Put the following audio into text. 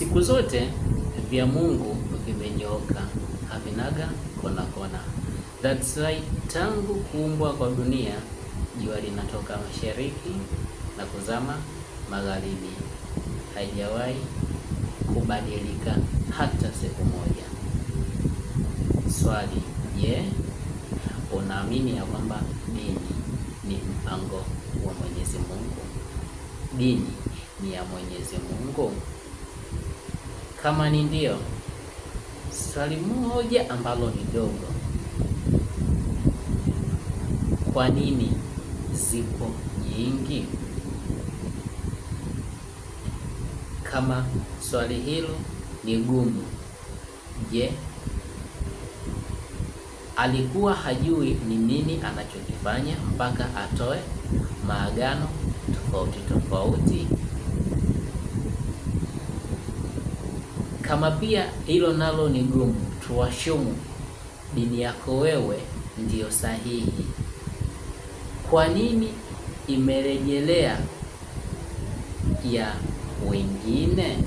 Siku zote vya Mungu vimenyooka, havinaga kona kona. That's why tangu kuumbwa kwa dunia, jua linatoka mashariki na kuzama magharibi, haijawahi kubadilika hata siku moja. Swali, je, unaamini ya kwamba dini ni mpango wa Mwenyezi Mungu? Dini ni ya Mwenyezi Mungu? Kama ni ndio, swali moja ambalo ni dogo: kwa nini zipo nyingi? Kama swali hilo ni gumu, je, alikuwa hajui ni nini anachokifanya mpaka atoe maagano tofauti tofauti? Kama pia hilo nalo ni gumu, tuwashumu dini yako wewe ndiyo sahihi, kwa nini imerejelea ya wengine?